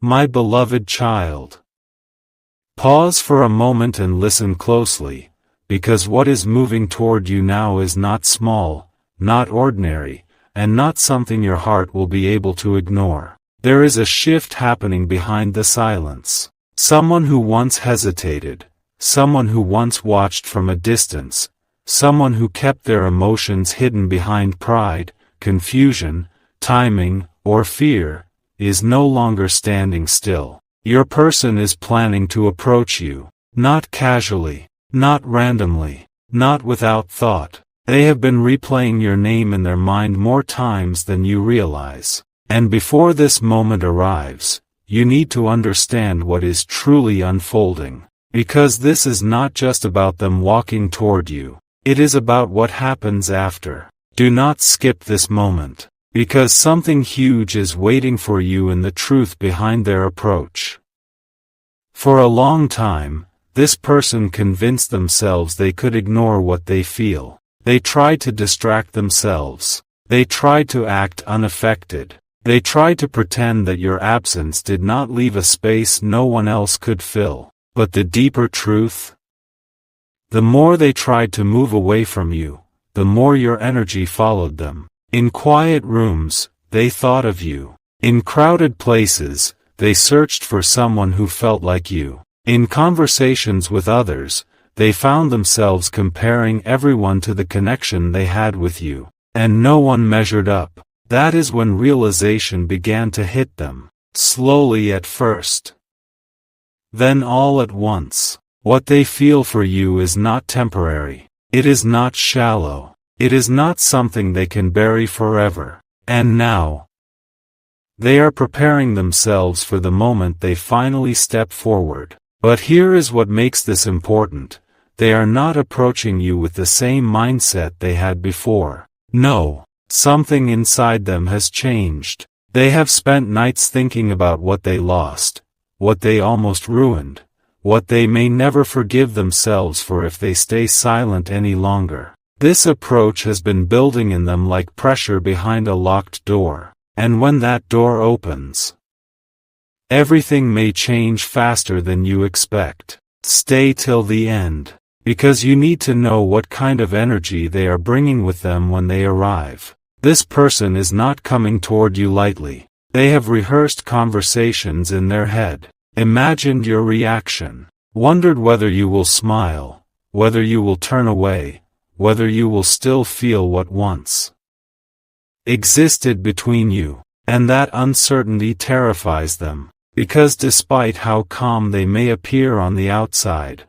My beloved child. Pause for a moment and listen closely, because what is moving toward you now is not small, not ordinary, and not something your heart will be able to ignore. There is a shift happening behind the silence. Someone who once hesitated, someone who once watched from a distance, someone who kept their emotions hidden behind pride, confusion, timing, or fear, is no longer standing still. Your person is planning to approach you, not casually, not randomly, not without thought. They have been replaying your name in their mind more times than you realize. And before this moment arrives, you need to understand what is truly unfolding. Because this is not just about them walking toward you. It is about what happens after. Do not skip this moment, because something huge is waiting for you in the truth behind their approach. For a long time, this person convinced themselves they could ignore what they feel. They tried to distract themselves. They tried to act unaffected. They tried to pretend that your absence did not leave a space no one else could fill. But the deeper truth? The more they tried to move away from you, the more your energy followed them. In quiet rooms, they thought of you. In crowded places, they searched for someone who felt like you. In conversations with others, they found themselves comparing everyone to the connection they had with you. And no one measured up. That is when realization began to hit them. Slowly at first. Then all at once. What they feel for you is not temporary. It is not shallow. It is not something they can bury forever. And now, they are preparing themselves for the moment they finally step forward. But here is what makes this important. They are not approaching you with the same mindset they had before. No, something inside them has changed. They have spent nights thinking about what they lost, what they almost ruined, what they may never forgive themselves for if they stay silent any longer. This approach has been building in them like pressure behind a locked door. And when that door opens, everything may change faster than you expect. Stay till the end, because you need to know what kind of energy they are bringing with them when they arrive. This person is not coming toward you lightly. They have rehearsed conversations in their head, imagined your reaction, wondered whether you will smile, whether you will turn away, whether you will still feel what once existed between you. And that uncertainty terrifies them, because despite how calm they may appear on the outside,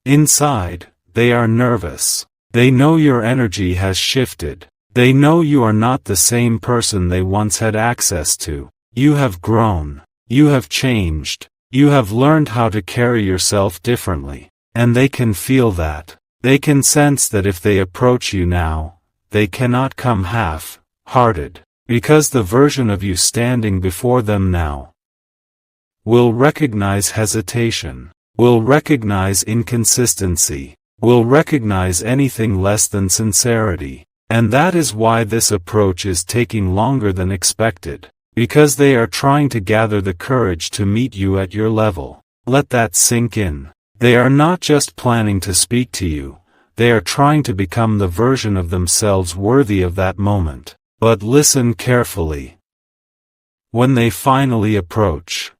inside, they are nervous. They know your energy has shifted. They know you are not the same person they once had access to. You have grown. You have changed. You have learned how to carry yourself differently. And they can feel that. They can sense that if they approach you now, they cannot come half-hearted, because the version of you standing before them now will recognize hesitation, will recognize inconsistency, will recognize anything less than sincerity. And that is why this approach is taking longer than expected, because they are trying to gather the courage to meet you at your level. Let that sink in. They are not just planning to speak to you. They are trying to become the version of themselves worthy of that moment. But listen carefully. When they finally approach,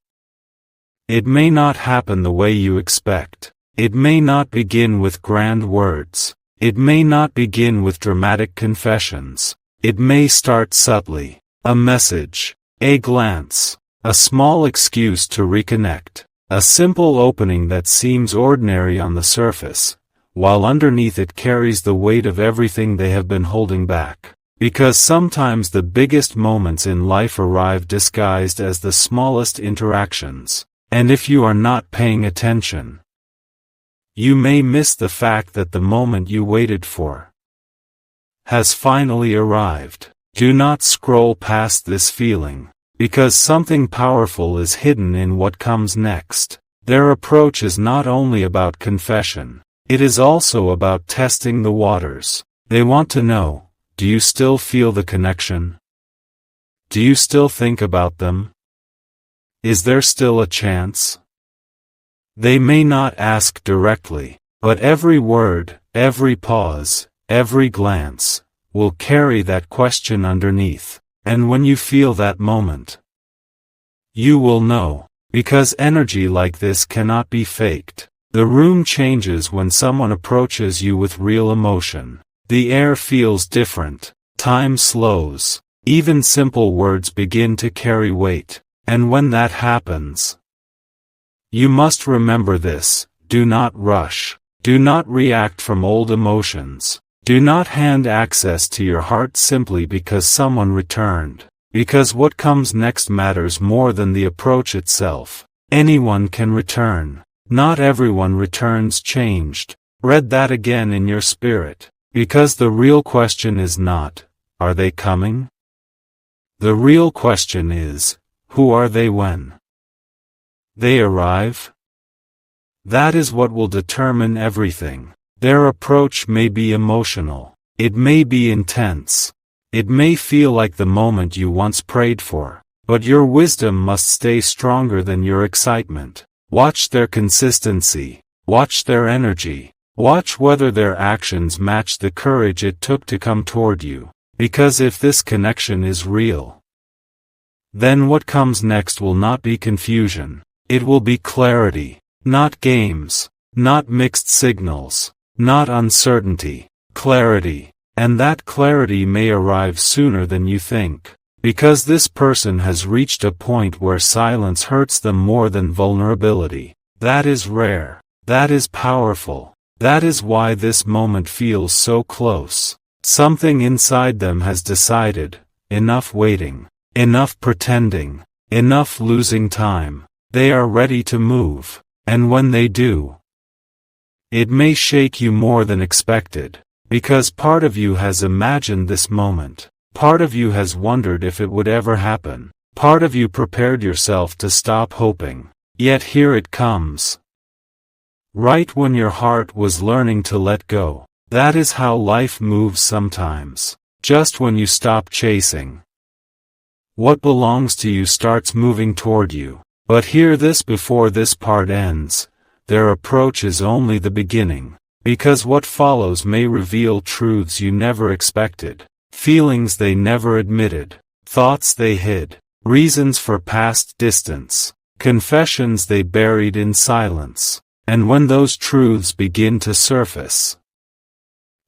it may not happen the way you expect. It may not begin with grand words. It may not begin with dramatic confessions. It may start subtly. A message, a glance, a small excuse to reconnect. A simple opening that seems ordinary on the surface, while underneath it carries the weight of everything they have been holding back. Because sometimes the biggest moments in life arrive disguised as the smallest interactions. And if you are not paying attention, you may miss the fact that the moment you waited for has finally arrived. Do not scroll past this feeling, because something powerful is hidden in what comes next. Their approach is not only about confession, it is also about testing the waters. They want to know, do you still feel the connection? Do you still think about them? Is there still a chance? They may not ask directly, but every word, every pause, every glance, will carry that question underneath, and when you feel that moment, you will know, because energy like this cannot be faked. The room changes when someone approaches you with real emotion. The air feels different, time slows, even simple words begin to carry weight, and when that happens, you must remember this: do not rush, do not react from old emotions, do not hand access to your heart simply because someone returned, because what comes next matters more than the approach itself. Anyone can return. Not everyone returns changed. Read that again in your spirit. Because the real question is not, are they coming? The real question is, who are they when they arrive? That is what will determine everything. Their approach may be emotional. It may be intense. It may feel like the moment you once prayed for. But your wisdom must stay stronger than your excitement. Watch their consistency. Watch their energy. Watch whether their actions match the courage it took to come toward you. Because if this connection is real, then what comes next will not be confusion. It will be clarity. Not games. Not mixed signals. Not uncertainty. Clarity. And that clarity may arrive sooner than you think. Because this person has reached a point where silence hurts them more than vulnerability. That is rare. That is powerful. That is why this moment feels so close. Something inside them has decided, enough waiting, enough pretending, enough losing time. They are ready to move. And when they do, it may shake you more than expected. Because part of you has imagined this moment. Part of you has wondered if it would ever happen. Part of you prepared yourself to stop hoping. Yet here it comes. Right when your heart was learning to let go. That is how life moves sometimes. Just when you stop chasing, what belongs to you starts moving toward you. But hear this before this part ends. Their approach is only the beginning. Because what follows may reveal truths you never expected. Feelings they never admitted, thoughts they hid, reasons for past distance, confessions they buried in silence. And when those truths begin to surface,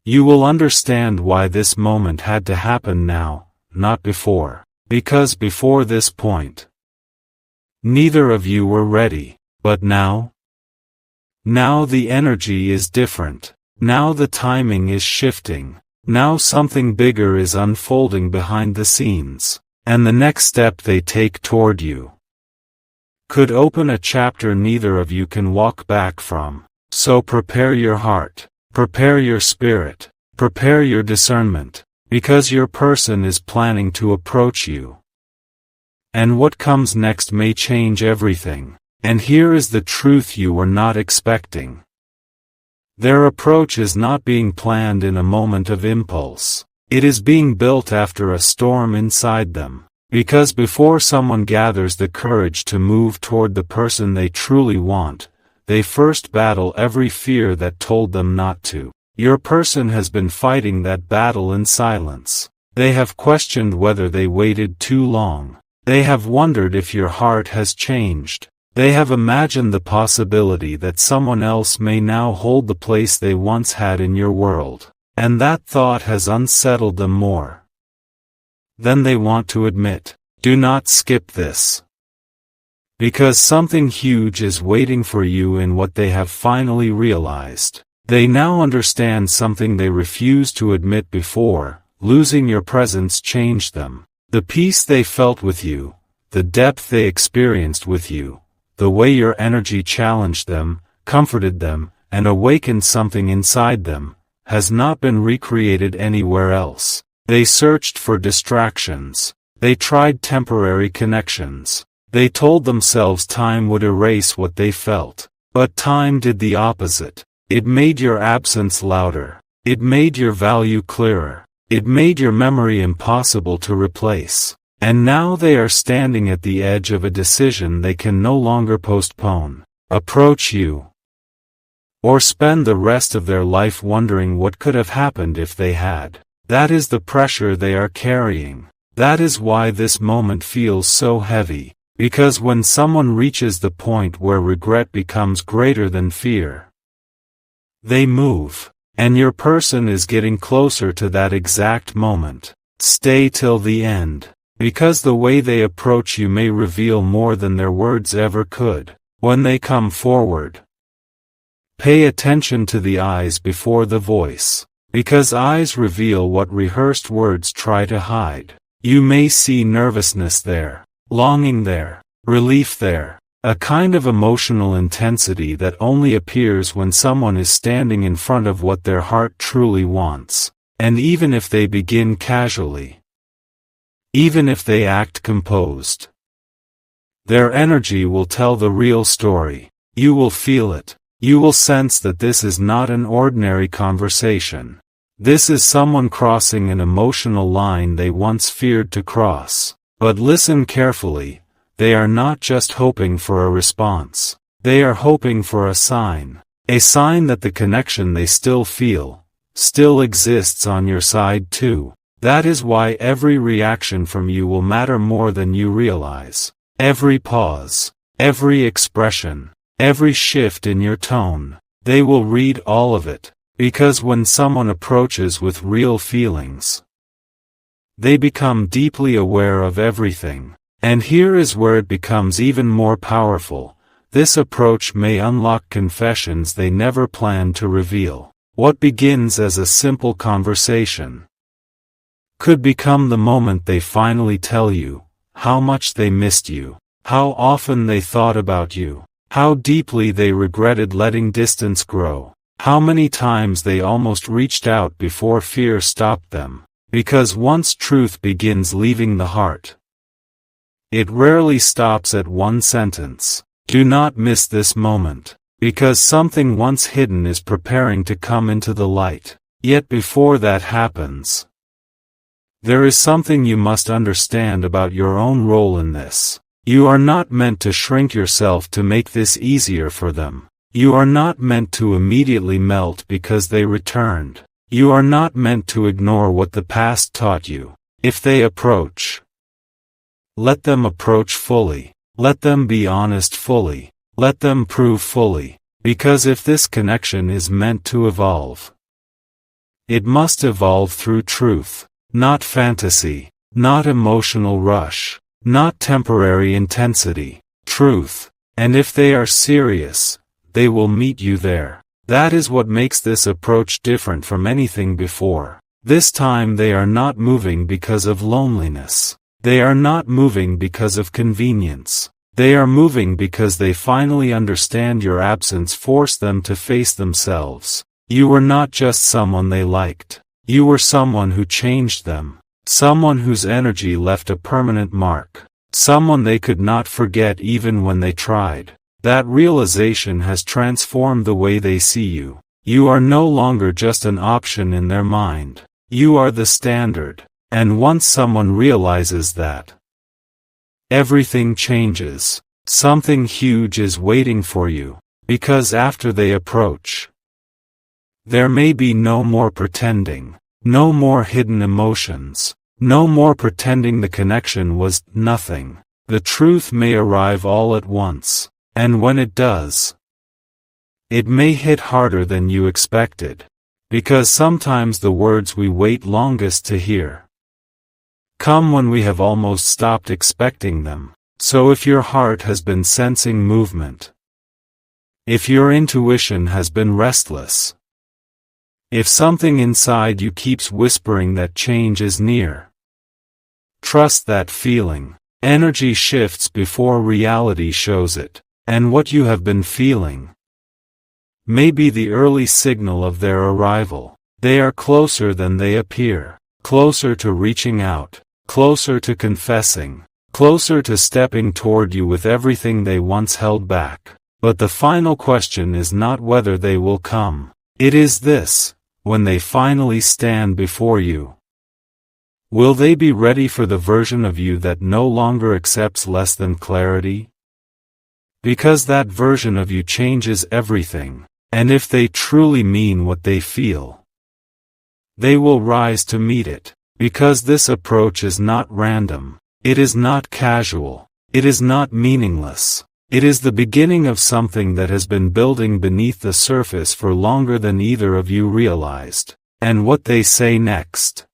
you will understand why this moment had to happen now, not before. Because before this point, neither of you were ready. But now? Now the energy is different. Now the timing is shifting. Now something bigger is unfolding behind the scenes, and the next step they take toward you could open a chapter neither of you can walk back from. So prepare your heart, prepare your spirit, prepare your discernment, because your person is planning to approach you. And what comes next may change everything. And here is the truth you were not expecting. Their approach is not being planned in a moment of impulse. It is being built after a storm inside them. Because before someone gathers the courage to move toward the person they truly want, they first battle every fear that told them not to. Your person has been fighting that battle in silence. They have questioned whether they waited too long. They have wondered if your heart has changed. They have imagined the possibility that someone else may now hold the place they once had in your world, and that thought has unsettled them more than they want to admit. Do not skip this. Because something huge is waiting for you in what they have finally realized. They now understand something they refused to admit before. Losing your presence changed them. The peace they felt with you, the depth they experienced with you, the way your energy challenged them, comforted them, and awakened something inside them, has not been recreated anywhere else. They searched for distractions. They tried temporary connections. They told themselves time would erase what they felt. But time did the opposite. It made your absence louder. It made your value clearer. It made your memory impossible to replace. And now they are standing at the edge of a decision they can no longer postpone: approach you, or spend the rest of their life wondering what could have happened if they had. That is the pressure they are carrying. That is why this moment feels so heavy, because when someone reaches the point where regret becomes greater than fear, they move, and your person is getting closer to that exact moment. Stay till the end, because the way they approach you may reveal more than their words ever could. When they come forward, pay attention to the eyes before the voice, because eyes reveal what rehearsed words try to hide. You may see nervousness there, longing there, relief there, a kind of emotional intensity that only appears when someone is standing in front of what their heart truly wants. And even if they begin casually, even if they act composed, their energy will tell the real story. You will feel it. You will sense that this is not an ordinary conversation. This is someone crossing an emotional line they once feared to cross. But listen carefully, they are not just hoping for a response. They are hoping for a sign that the connection they still feel still exists on your side too. That is why every reaction from you will matter more than you realize. Every pause, every expression, every shift in your tone, they will read all of it, because when someone approaches with real feelings, they become deeply aware of everything. And here is where it becomes even more powerful. This approach may unlock confessions they never planned to reveal. What begins as a simple conversation could become the moment they finally tell you how much they missed you, how often they thought about you, how deeply they regretted letting distance grow, how many times they almost reached out before fear stopped them. Because once truth begins leaving the heart, it rarely stops at one sentence. Do not miss this moment, because something once hidden is preparing to come into the light. Yet before that happens, there is something you must understand about your own role in this. You are not meant to shrink yourself to make this easier for them. You are not meant to immediately melt because they returned. You are not meant to ignore what the past taught you. If they approach, let them approach fully. Let them be honest fully. Let them prove fully. Because if this connection is meant to evolve, it must evolve through truth, not fantasy, not emotional rush, not temporary intensity. Truth. And if they are serious, they will meet you there. That is what makes this approach different from anything before. This time they are not moving because of loneliness. They are not moving because of convenience. They are moving because they finally understand your absence forced them to face themselves. You were not just someone they liked. You were someone who changed them. Someone whose energy left a permanent mark. Someone they could not forget even when they tried. That realization has transformed the way they see you. You are no longer just an option in their mind. You are the standard. And once someone realizes that, everything changes. Something huge is waiting for you. Because after they approach, there may be no more pretending. No more hidden emotions. No more pretending the connection was nothing. The truth may arrive all at once. And when it does, it may hit harder than you expected. Because sometimes the words we wait longest to hear come when we have almost stopped expecting them. So if your heart has been sensing movement, if your intuition has been restless, if something inside you keeps whispering that change is near, trust that feeling. Energy shifts before reality shows it. And what you have been feeling may be the early signal of their arrival. They are closer than they appear. Closer to reaching out. Closer to confessing. Closer to stepping toward you with everything they once held back. But the final question is not whether they will come. It is this: when they finally stand before you, Will they be ready for the version of you that no longer accepts less than clarity? Because that version of you changes everything, and if they truly mean what they feel, they will rise to meet it. Because this approach is not random, it is not casual, it is not meaningless. It is the beginning of something that has been building beneath the surface for longer than either of you realized. And what they say next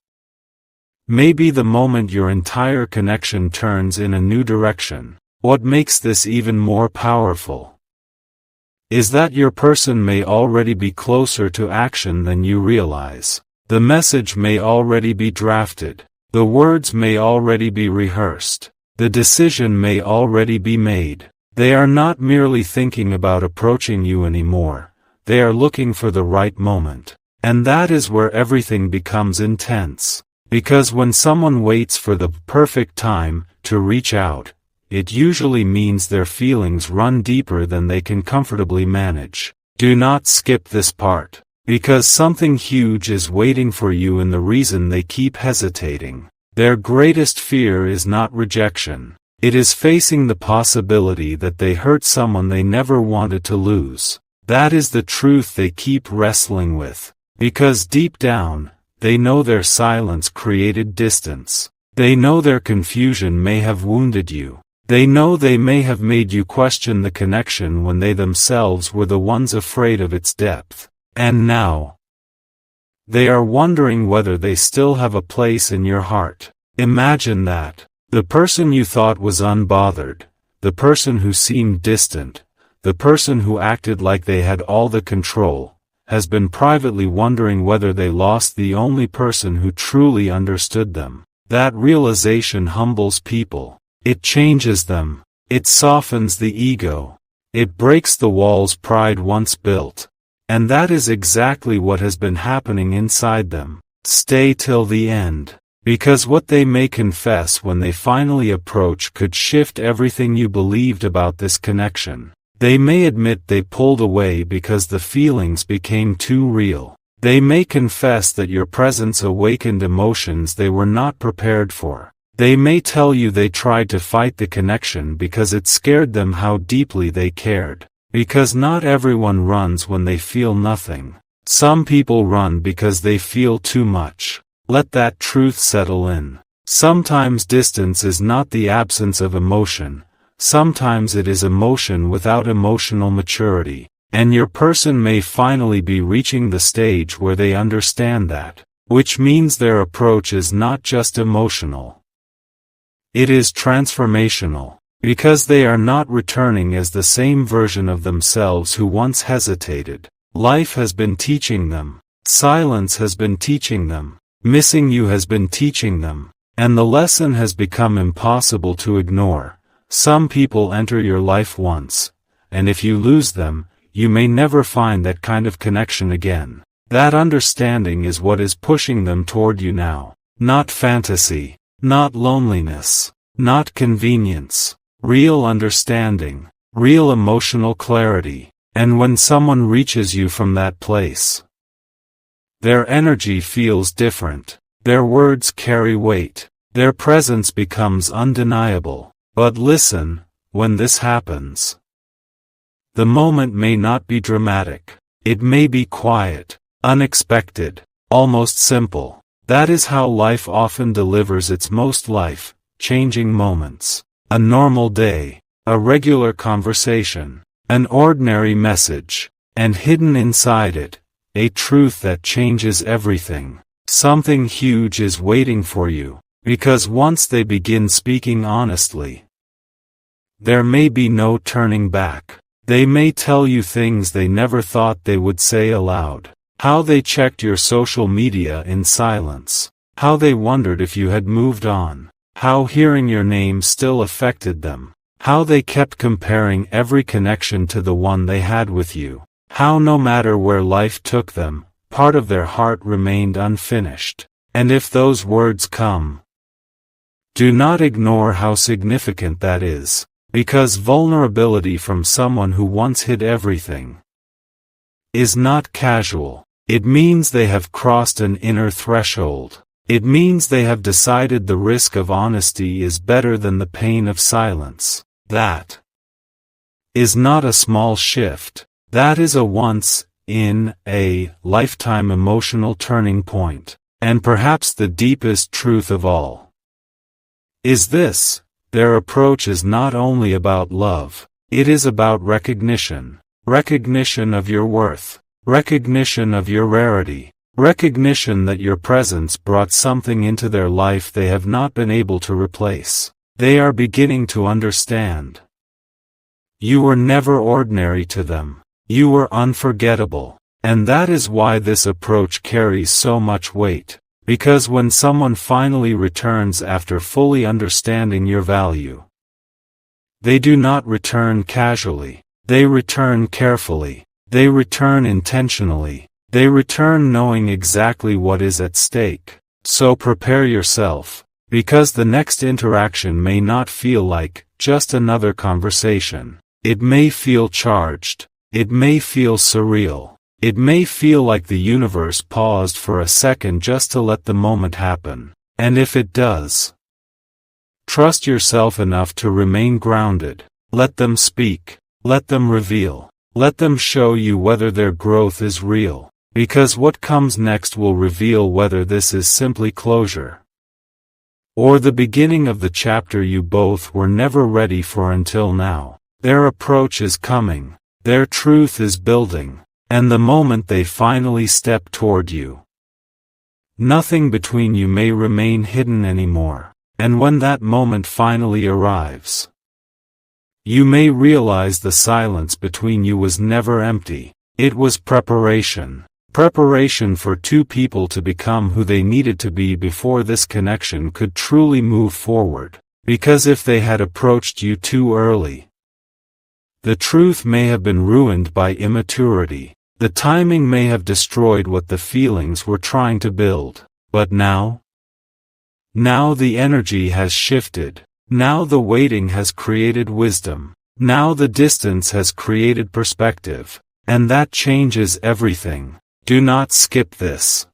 may be the moment your entire connection turns in a new direction. What makes this even more powerful is that your person may already be closer to action than you realize. The message may already be drafted. The words may already be rehearsed. The decision may already be made. They are not merely thinking about approaching you anymore. They are looking for the right moment. And that is where everything becomes intense. Because when someone waits for the perfect time to reach out, it usually means their feelings run deeper than they can comfortably manage. Do not skip this part. Because something huge is waiting for you, and the reason they keep hesitating. Their greatest fear is not rejection. It is facing the possibility that they hurt someone they never wanted to lose. That is the truth they keep wrestling with. Because deep down, they know their silence created distance. They know their confusion may have wounded you. They know they may have made you question the connection when they themselves were the ones afraid of its depth. And now, they are wondering whether they still have a place in your heart. Imagine that. The person you thought was unbothered, the person who seemed distant, the person who acted like they had all the control, has been privately wondering whether they lost the only person who truly understood them. That realization humbles people. It changes them. It softens the ego. It breaks the walls pride once built. And that is exactly what has been happening inside them. Stay till the end. Because what they may confess when they finally approach could shift everything you believed about this connection. They may admit they pulled away because the feelings became too real. They may confess that your presence awakened emotions they were not prepared for. They may tell you they tried to fight the connection because it scared them how deeply they cared. Because not everyone runs when they feel nothing. Some people run because they feel too much. Let that truth settle in. Sometimes distance is not the absence of emotion. Sometimes it is emotion without emotional maturity. And your person may finally be reaching the stage where they understand that. Which means their approach is not just emotional. It is transformational. Because they are not returning as the same version of themselves who once hesitated. Life has been teaching them. Silence has been teaching them. Missing you has been teaching them. And the lesson has become impossible to ignore. Some people enter your life once, and if you lose them, you may never find that kind of connection again. That understanding is what is pushing them toward you now. Not fantasy. Not loneliness. Not convenience. Real understanding. Real emotional clarity. And when someone reaches you from that place, their energy feels different. Their words carry weight. Their presence becomes undeniable. But listen, when this happens, the moment may not be dramatic. It may be quiet, unexpected, almost simple. That is how life often delivers its most life-changing moments. A normal day, a regular conversation, an ordinary message, and hidden inside it, a truth that changes everything. Something huge is waiting for you, because once they begin speaking honestly, there may be no turning back. They may tell you things they never thought they would say aloud. How they checked your social media in silence. How they wondered if you had moved on. How hearing your name still affected them. How they kept comparing every connection to the one they had with you. How no matter where life took them, part of their heart remained unfinished. And if those words come, do not ignore how significant that is. Because vulnerability from someone who once hid everything is not casual. It means they have crossed an inner threshold. It means they have decided the risk of honesty is better than the pain of silence. That is not a small shift. That is a once-in-a-lifetime emotional turning point. And perhaps the deepest truth of all is this: their approach is not only about love, it is about recognition. Recognition of your worth. Recognition of your rarity. Recognition that your presence brought something into their life they have not been able to replace. They are beginning to understand. You were never ordinary to them. You were unforgettable. And that is why this approach carries so much weight. Because when someone finally returns after fully understanding your value, they do not return casually. They return carefully. They return intentionally. They return knowing exactly what is at stake. So prepare yourself, because the next interaction may not feel like just another conversation. It may feel charged. It may feel surreal. It may feel like the universe paused for a second just to let the moment happen. And if it does, trust yourself enough to remain grounded. Let them speak. Let them reveal. Let them show you whether their growth is real. Because what comes next will reveal whether this is simply closure, or the beginning of the chapter you both were never ready for until now. Their approach is coming. Their truth is building. And the moment they finally step toward you, nothing between you may remain hidden anymore. And when that moment finally arrives, you may realize the silence between you was never empty. It was preparation. Preparation for two people to become who they needed to be before this connection could truly move forward. Because if they had approached you too early, the truth may have been ruined by immaturity. The timing may have destroyed what the feelings were trying to build. But now the energy has shifted. Now the waiting has created wisdom. Now the distance has created perspective. And that changes everything. Do not skip this.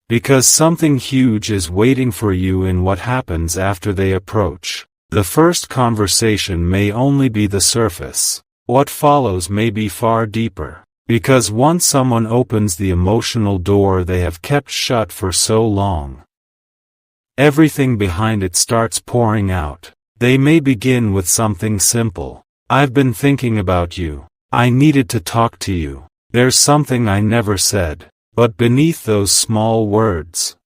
Because something huge is waiting for you in what happens after they approach. The first conversation may only be the surface. What follows may be far deeper. Because once someone opens the emotional door they have kept shut for so long, everything behind it starts pouring out. They may begin with something simple. I've been thinking about you. I needed to talk to you. There's something I never said. But beneath those small words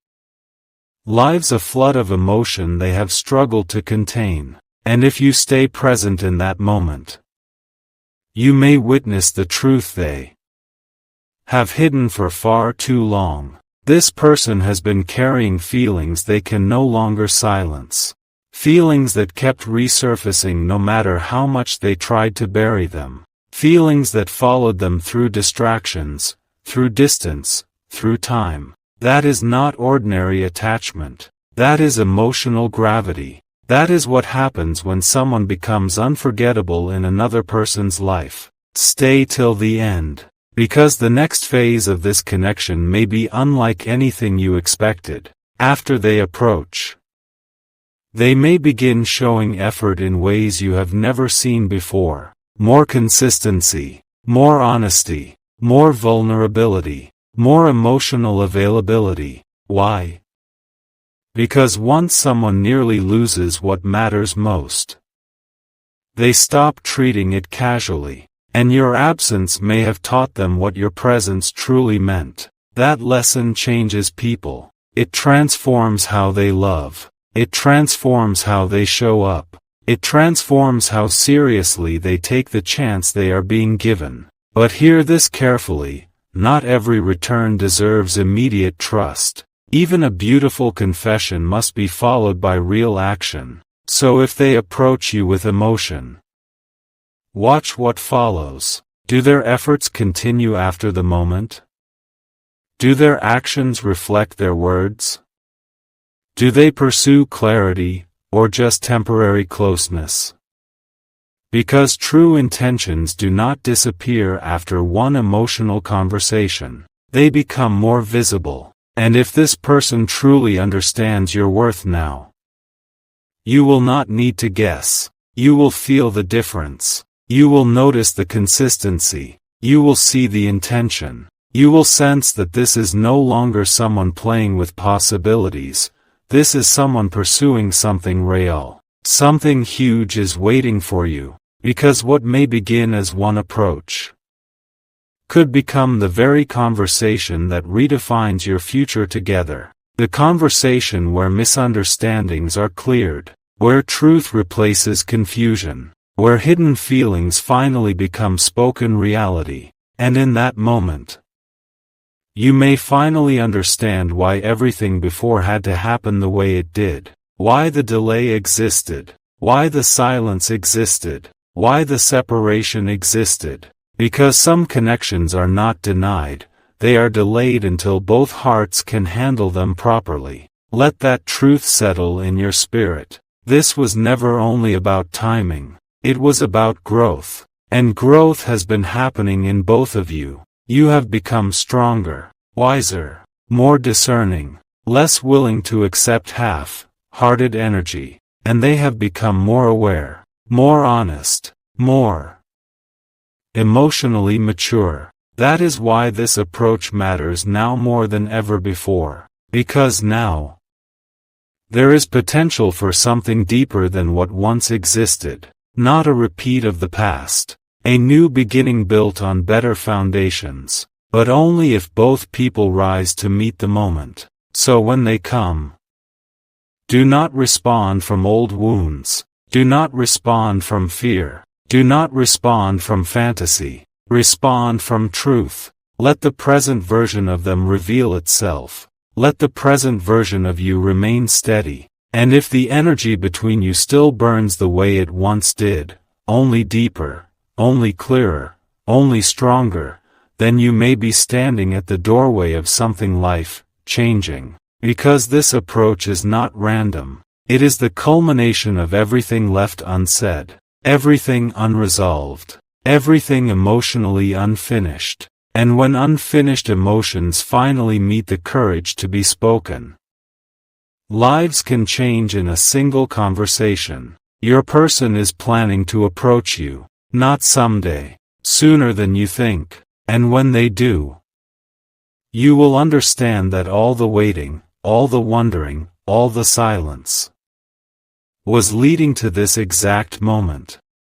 lies a flood of emotion they have struggled to contain. And if you stay present in that moment, you may witness the truth they have hidden for far too long. This person has been carrying feelings they can no longer silence. Feelings that kept resurfacing no matter how much they tried to bury them. Feelings that followed them through distractions, through distance, through time. That is not ordinary attachment. That is emotional gravity. That is what happens when someone becomes unforgettable in another person's life. Stay till the end. Because the next phase of this connection may be unlike anything you expected. After they approach, they may begin showing effort in ways you have never seen before. More consistency, more honesty, more vulnerability, more emotional availability. Why? Because once someone nearly loses what matters most, they stop treating it casually. And your absence may have taught them what your presence truly meant. That lesson changes people. It transforms how they love. It transforms how they show up. It transforms how seriously they take the chance they are being given. But hear this carefully, not every return deserves immediate trust. Even a beautiful confession must be followed by real action. So if they approach you with emotion, watch what follows. Do their efforts continue after the moment? Do their actions reflect their words? Do they pursue clarity, or just temporary closeness? Because true intentions do not disappear after one emotional conversation. They become more visible. And if this person truly understands your worth now, you will not need to guess. You will feel the difference. You will notice the consistency. You will see the intention. You will sense that this is no longer someone playing with possibilities. This is someone pursuing something real. Something huge is waiting for you, because what may begin as one approach could become the very conversation that redefines your future together. The conversation where misunderstandings are cleared, where truth replaces confusion, where hidden feelings finally become spoken reality. And in that moment, you may finally understand why everything before had to happen the way it did, why the delay existed, why the silence existed, why the separation existed. Because some connections are not denied, they are delayed until both hearts can handle them properly. Let that truth settle in your spirit. This was never only about timing, it was about growth. And growth has been happening in both of you. You have become stronger, wiser, more discerning, less willing to accept half-hearted energy, and they have become more aware, more honest, more emotionally mature. That is why this approach matters now more than ever before. Because now, there is potential for something deeper than what once existed. Not a repeat of the past. A new beginning built on better foundations. But only if both people rise to meet the moment. So when they come, do not respond from old wounds. Do not respond from fear. Do not respond from fantasy. Respond from truth. Let the present version of them reveal itself. Let the present version of you remain steady. And if the energy between you still burns the way it once did, only deeper, only clearer, only stronger, then you may be standing at the doorway of something life-changing. Because this approach is not random. It is the culmination of everything left unsaid. Everything unresolved, everything emotionally unfinished. And when unfinished emotions finally meet the courage to be spoken, lives can change in a single conversation. Your person is planning to approach you, not someday, sooner than you think. And when they do, you will understand that all the waiting, all the wondering, all the silence was leading to this exact moment.